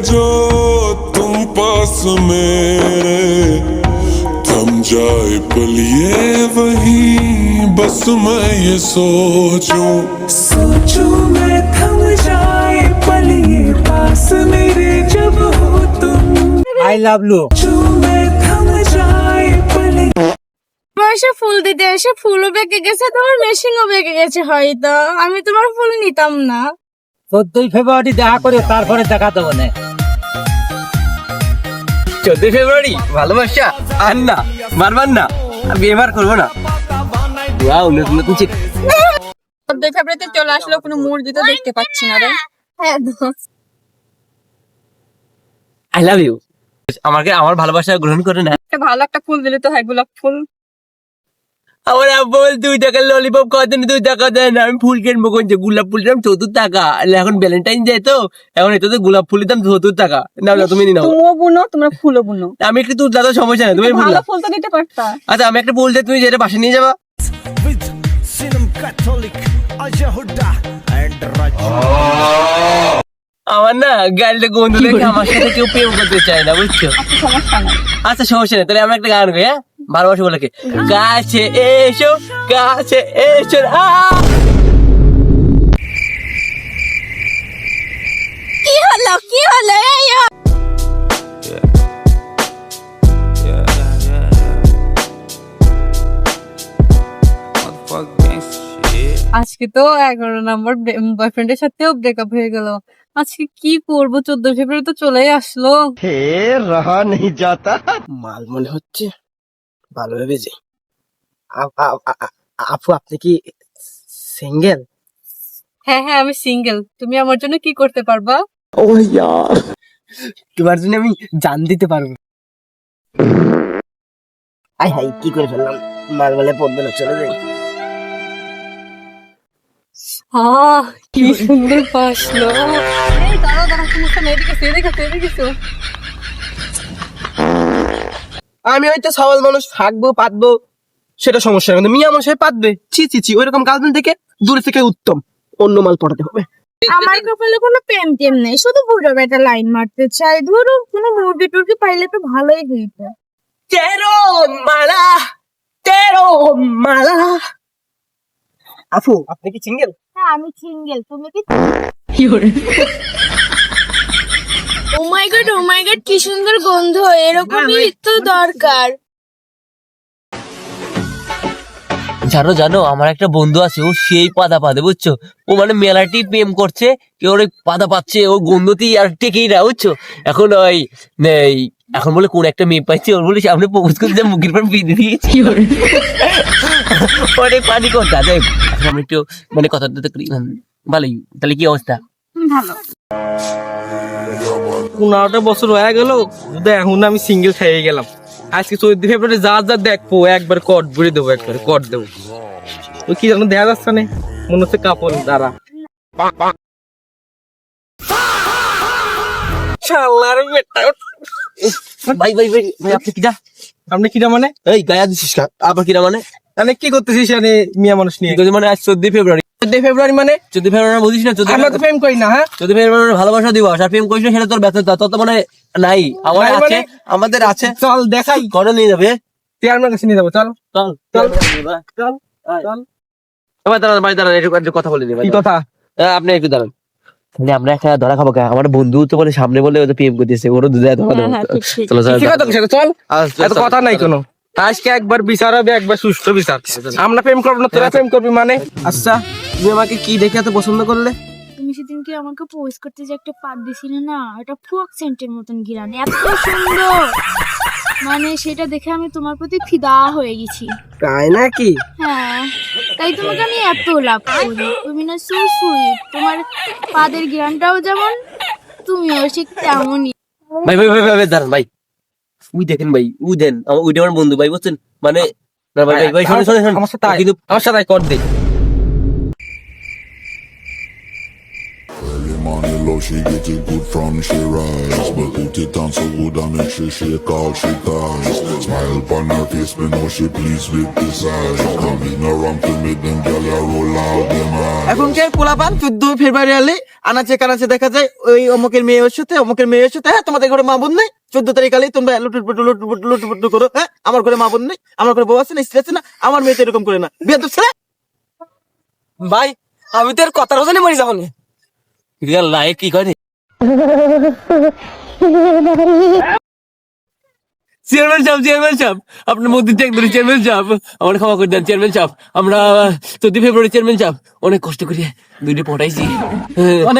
जो तुम पास मेरे थम जाए पल ये वही बस मैं ये सोचूं मैं थम जाए पल ये पास मेरे जब हो तुम আই লাভ ইউ। मैं थम जाए पल এসে ফুল দিতে এসে ফুলও বেঁকে গেছে, তোমার মেশিনও বেঁকে গেছে, হয়তো আমি তোমার ফুল নিতাম না। 14 ফেব্রুয়ারি দেখা করে তারপরে দেখা দেবো না। 14 ফেব্রুয়ারি ভালোবাসা আর না মারবার না, আমি এবার করবো না। ওয়াও, নতুন নতুন চিঠি। 14 ফেব্রুয়ারিতে চলে আসলো, কোনো মুরগি তো দেখতে পাচ্ছি না রে। হ্যাঁ আই লাভ ইউ। আমাকে আমার ভালোবাসা গ্রহণ করে না। একটা ভালো একটা ফুল দিলে তো হয়, গোলাপ ফুল। আমার আব্বু বল 2 টাকার ললিপপ কত 2 টাকা দেয় না, আমি ফুল কিনবো কোনছে? গোলাপ ফুল দাম 74 টাকা। এখন ভ্যালেন্টাইন ডে তো, এখন এত তো গোলাপ ফুলের দাম 74 টাকা। নাও না, তুমি নাও। তুমিও বুনো, তোমরা ফুলও বুনো। আমি একটু তোর দাদা সমস্যা না, তুমি ভালো বললা। ফুল তো দিতে পারতা। আচ্ছা, আমি একটা বলতে, তুমি যেটা বাসা নিয়ে যাবা। আমার না গাড়িটা গন্ধ দেখে আমার সাথে কেউ প্রেম করতে চায় না, বুঝছো? সমস্যা নাই। আচ্ছা, সমস্যা নেই, তাহলে আমরা একটা গান গাই। হ্যাঁ, ভালোবাসা বলে কাছে এসো, কাছে এসো। কি হলো কি হলো? এই আজকে তো 11 নম্বর বয়ফ্রেন্ডের সাথেও ব্রেকআপ হয়ে গেল। আজকে কি করবো? 14 ফেব্রুয়ারি তো চলেই আসলো। মাল মনে হচ্ছে ভালো ভেবেছে। আপু, আপনি কি সিঙ্গেল? হ্যাঁ হ্যাঁ, আমি সিঙ্গেল। তুমি আমার জন্য কি করতে পারবা? তোমার জন্য আমি জান দিতে পারবো। আই হাই, কি করে ফেললাম? মাল বলে পড়বে না, চলে যাই। কি সুন্দর পাসলো। এই দাঁড়াও দাঁড়াও, সমস্যা নেই, এদিকে। আমি হয়তো সওয়াল মানুষ, থাকবো পাতবো, সেটা সমস্যা না, কিন্তু মিয়া মানুষ পাতবে, ছি ওইরকম গার্লফ্রেন্ড থেকে দূরে থেকে উত্তম। অন্য মাল পটাতে হবে। আমার কপালে কোনো প্রেম টেম নেই, শুধু বুড়ো বেটা লাইন মারতে চাই। ধরো কোনো মুরগি টুরগি পাইলে তো ভালোই হইতো। তেরো মালা। আপু, আপনি কি সিঙ্গেল? হ্যাঁ, আমি সিঙ্গেল। তুমি কি? ও মাই গড, কি সুন্দর গন্ধ। এরকমই তো দরকার। জানো আমার একটা বন্ধু আছে, ও সেই পাদা পাদে, বুঝছো? ও মানে মেলাটি প্রেম করছে, কেউ ওই পাদা পাচ্ছে, ও গন্ধতেই আর টেকেই না, বুঝছো? এখন বলে কোন একটা মেয়ে পাইছে, ওর বলে সামনে প্রপোজ করতে মুখের পর বিঁধে দিয়েছি। অনেক পানি করতে যাই। এখন আমি একটু মানে কথা ভালোই। তাহলে কি অবস্থা? ভালো। 15টা বছর হয়ে গেল, এখন আমি সিঙ্গেল খেয়ে গেলাম। আজকে 14 ফেব্রুয়ারি যা দেখবো একবার কট ভরে দেবো, একবার কট দেবো। তো কি জানো দেখা যাচ্ছে না, মনে হচ্ছে কাপড় দ্বারা। ভাই আপনি কিটা? আপনি কিরা মানে? এই গায়া দিছিস না আবার কিরা মানে? মানে কি করতেছিস মানে মিয়া মানুষ নিয়ে? মানে আজ 14 ফেব্রুয়ারি। 14 ফেব্রুয়ারি মানে 14 ফেব্রুয়ারি বুঝিস না? আমরা তো প্রেম করি না। হ্যাঁ, 14 ফেব্রুয়ারি ভালোবাসা দিবস, আর প্রেম করিস না সেটা তোর ব্যর্থতা। তোর তো মানে নাই, আমার নাই আছে, মানে? আমাদের আছে। চল দেখাই, করে নিয়ে যাবে। চেয়ারম্যান কাছে নিয়ে যাবো। চল চল চল চল। চল। এবার দাঁড়ান ভাই, দাঁড়ান, একটু কথা বলে নিই। কি কথা? আপনি একটু দাঁড়ান। মানে আমরা একটা ধরা খাবো। আমার বন্ধু তো বলে সামনে বলে ওদের প্রেম করতেছে, ওরও দুধে ধরা দেবো। চলো কি কথা তোর সাথে? চল, এত চল। কথা নাই কোনো। আজকে একবার বিচার হবে, একবার সুষ্ঠু বিচার। আমরা প্রেম করবো না, তোরা প্রেম করবি মানে? আচ্ছা, তুমি আমাকে কি দেখে এত পছন্দ করলে? তুমি সেদিনকে আমাকে প্রপোজ করতে যে একটা পাত দিছিলে না, এটা ফোক সেন্টের মতন গিরান, এত সুন্দর। মানে সেটা দেখে আমি তোমার প্রতি ফিদা হয়ে গেছি। তাই নাকি? হ্যাঁ, তাই তোমাকে আমি এত লাভ করি। তুমি না সো সুইট, তোমার পাদের জ্ঞানটাও যেমন, তুমিও ঠিক তেমনই। ভাই দাঁড়ান ভাই, উই দেখেন ভাই, উই দেন, উইটা আমার বন্ধু ভাই, বুঝছেন? মানে না ভাই শোনেন আমার সাথে কিন্তু আমার সাথে কর দে। on the low, she get it good from she rise. But put it on so good and make she shake all she ties. Smile upon her face, me know she pleased with the size. Coming around to make them gyal a roll out them eyes. এখনকার পোলাপান 14 ফেব্রুয়ারি আলে আনাচে কানাচে দেখা যায় ওই অমুকের মেয়ের সাথে হ্যাঁ তোমাদের ঘরে মা বোন নেই 14 তারিখ আলেই তোমরা লুটুপুটু করো। হ্যাঁ আমার ঘরে মা বোন নেই, আমার ঘরে বউ আছে না, স্ত্রী আছে না, আমার মেয়ে তো এরকম করে না। বিয়ে তো ছেলে ভাই, আমি তো এর কথার ওজনে মরে যাবো না। রিয়াল লাইক কি করে চেয়ারম্যান সাহেব আপনার মধ্যে ত্যাগ ধরে চেয়ারম্যান সাহেব আমার ক্ষমা করে দেন চেয়ারম্যান সাহেব। আমরা 14 ফেব্রুয়ারি চেয়ারম্যান সাহেব অনেক কষ্ট করে দুইটা পটাইছি,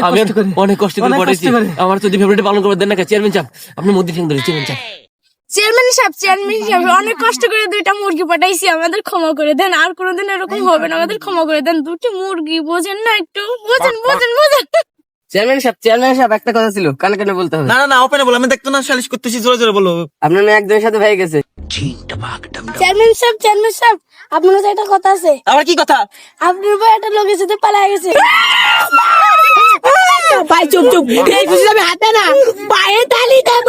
আমি অনেক কষ্ট করে পটাইছি। আমার 14 ফেব্রুয়ারি পালন করবার দেন না চেয়ারম্যান সাহেব, আপনার মধ্যে ত্যাগ ধরে চেয়ারম্যান সাহেব। চেয়ারম্যান সাহেব অনেক কষ্ট করে 2টা মুরগি পাঠাইছি, আমাদের ক্ষমা করে দেন, আর কোনোদিন এরকম হবে না, আমাদের ক্ষমা করে দেন। 2টি মুরগি বোঝেন না, একটু বোঝেন। চেয়ারম্যান সাহেব একটা কথা ছিল, কানে কানে বলতে হবে। না ওপেনে বলো, আমি দেখতো না সালিশ করতেছি, জোরে জোরে বলো। আপনার মেয়ে একজনের সাথে হয়ে গেছে। চেয়ারম্যান সাহেব আপনার কাছে একটা কথা আছে। আবার কি কথা? আপনার ভাই একটা লোকের সাথে পালিয়ে গেছে। ভাই চুপ এই খুশি আমি হাতে না পায়ে তালি দেব।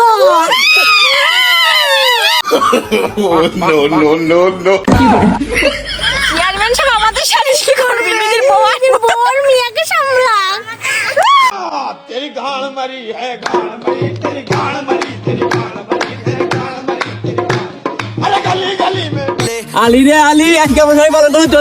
চেয়ারম্যান সাহেব আমাদের সাথে কি করবে? নিজের বউ আর বউর মিয়াকে সামলা। আলী রে আলী, আজকে আমার সবাই বলো তো